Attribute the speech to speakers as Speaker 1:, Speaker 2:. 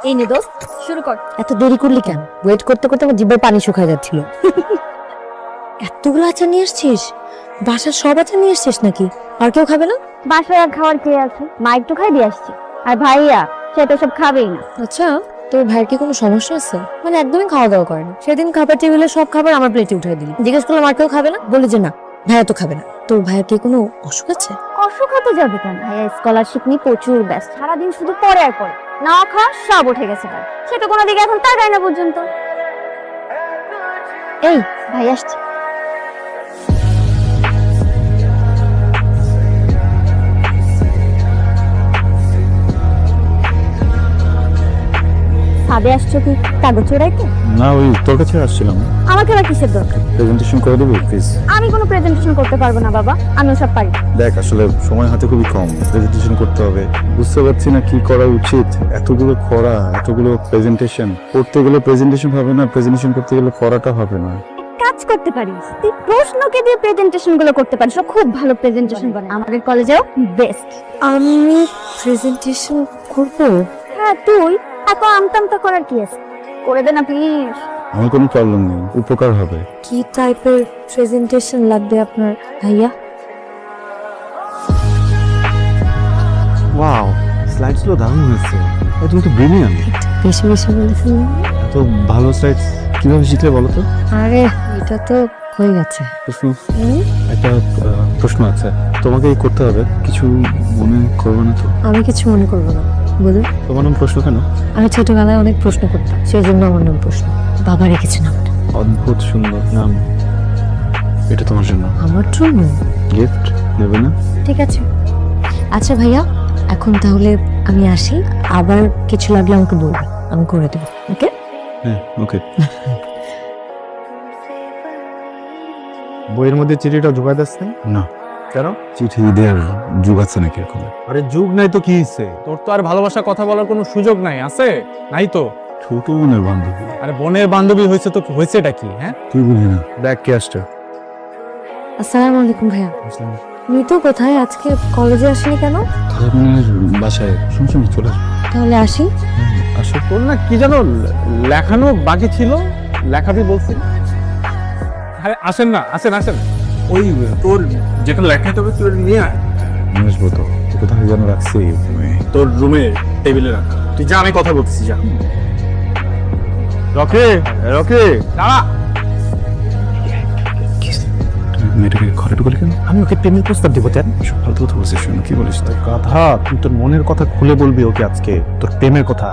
Speaker 1: এই নে দোস্ত, শুরু কর।
Speaker 2: এত দেরি করলি কেন? ওয়েট করতে করতে আমার জিভে পানি শুকায় যাচ্ছিল। এতগুলো আচার নিয়ে এসছিস? বাসার সব আচার নিয়ে এসছিস নাকি? আর কেউ খাবে না?
Speaker 1: বাসায় আর খাওয়ার কে আছে? মা একটু খাই দিয়ে আসছি। আর ভাইয়া সে তো সব খাবেই না।
Speaker 2: আচ্ছা, তোর ভাইয়ের কি কোনো সমস্যা আছে? মানে একদমই খাওয়া দাওয়া করে না। সেদিন খাবার টেবিলে সব খাবার আমার প্লেটে উঠাই দিলি। জিজ্ঞেস করলাম আর কেউ খাবে না, বলে যে না ভাইয়া তো খাবে না। তোর ভাইয়ের কি কোনো অসুখ আছে?
Speaker 1: অসুখ হতে যাবে কেন? ভাইয়া স্কলারশিপ নিয়ে প্রচুর ব্যস্ত, সারাদিন শুধু পড়ে আর পড়ে। না খাওয়া সব উঠে গেছে তার। সেটা কোনো দিকে এখন তাকায় না পর্যন্ত। এই ভাই আসছে। ছাদে আসছো কি কাগজ চোরাইতে?
Speaker 3: না, ওই তোর কাছে আসছিলাম।
Speaker 1: আমাকে আবার কিসের দরকার?
Speaker 3: প্রেজেন্টেশন করে দেবো প্লিজ?
Speaker 1: আমি কোনো প্রেজেন্টেশন করতে পারবো না বাবা, আমিও সব পারি।
Speaker 3: দেখ, আসলে সময় হাতে খুবই কম, প্রেজেন্টেশন করতে হবে। বুঝতে পারছি না কি করা উচিত। এতগুলো খরা, এতগুলো প্রেজেন্টেশন করতে গেলে প্রেজেন্টেশন হবে না, প্রেজেন্টেশন করতে গেলে খরাটা হবে না।
Speaker 1: কাজ করতে পারিস, তুই প্রশ্নকে দিয়ে প্রেজেন্টেশন গুলো করতে পারিস। ও খুব ভালো প্রেজেন্টেশন করে, আমাদের কলেজেও বেস্ট।
Speaker 2: আমি প্রেজেন্টেশন করব?
Speaker 1: হ্যাঁ তুই এত আমতামতা করার কি আছে? করে দে না প্লিজ।
Speaker 3: আমার কোনো প্রবলেম নেই, উপকার হবে।
Speaker 2: কি টাইপের প্রেজেন্টেশন লাগবে আপনার ভাইয়া?
Speaker 3: ওয়াও, স্লাইডসগুলো দারুণ হয়েছে। তুমি তো ব্রিলিয়ান্ট।
Speaker 2: বেশি বেশি বলেছেন।
Speaker 3: এত ভালো স্লাইডস কিভাবে শিখলে বলো তো?
Speaker 2: আরে এটা তো হয়ে গেছে।
Speaker 3: প্রশ্ন, একটা প্রশ্ন আছে, তোমাকে করতে হবে। কিছু মনে করবে না তো?
Speaker 2: আমি কিছু মনে করবো না, বলুন।
Speaker 3: তোমার নাম প্রশ্ন কেন?
Speaker 2: আমি ছোটবেলায় অনেক প্রশ্ন করতাম, সেই জন্য আমার নাম প্রশ্ন। বাবা রেখেছে নামটা।
Speaker 3: অদ্ভুত সুন্দর নাম। এটা তোমার জন্য
Speaker 2: আমার জন্য
Speaker 3: গিফট, নেবে না?
Speaker 2: ঠিক আছে। আচ্ছা ভাইয়া, এখন তাহলে আমি আসি, আবার কিছু লাগলে আমাকে বলবেন, আমি করে দেবো। ওকে?
Speaker 3: হ্যাঁ, ওকে। বইয়ের মধ্যে চিঠিটা ঢুকাই দিচ্ছে না? কেন? চিঠি দেওয়ার যুগ আছে নাকি এখন?
Speaker 4: আরে যুগ নাই তো কি হইছে? তোর তো আর ভালোবাসা কথা বলার কোনো সুযোগ নাই, আছে? নাই তো।
Speaker 3: ছোট বোনের বান্ধবী।
Speaker 4: আরে বোনের বান্ধবী হয়েছে তো হয়েছেটা কি? হ্যাঁ,
Speaker 3: তুই বুঝি না। দেখ কে আসছে।
Speaker 2: আসসালামু আলাইকুম ভাইয়া। মিতু কোথায়? আজকে কলেজে আসেনি কেন?
Speaker 3: আপনার বাসায় শুনছি, চলে আসবে।
Speaker 2: তাহলে আসি।
Speaker 3: আসো।
Speaker 4: তোর না কি জানো লেখানো বাকি ছিল, লেখাবি বলছি। আরে আসেন না, আসেন আসেন। ওই তোর যেটা লেখাইতে হবে তুই নিয়ে আয়।
Speaker 3: নিয়ে আসবো তো। কোথায় যেন রাখছি।
Speaker 4: তোর রুমে টেবিলে রাখা। তুই যা, আমি কথা বলতেছি, যা।
Speaker 3: রকি, রকি,
Speaker 4: দাঁড়া।
Speaker 3: মেয়েটাকে ঘরে ঢুকলি কেন?
Speaker 4: আমি ওকে প্রেমের প্রস্তাব দিব। তেন
Speaker 3: সব ফালতু কথা বলছিস, শোনো কি বলিস তুই?
Speaker 4: গাধা, তুই তোর মনের কথা খুলে বলবি ওকে আজকে, তোর প্রেমের কথা।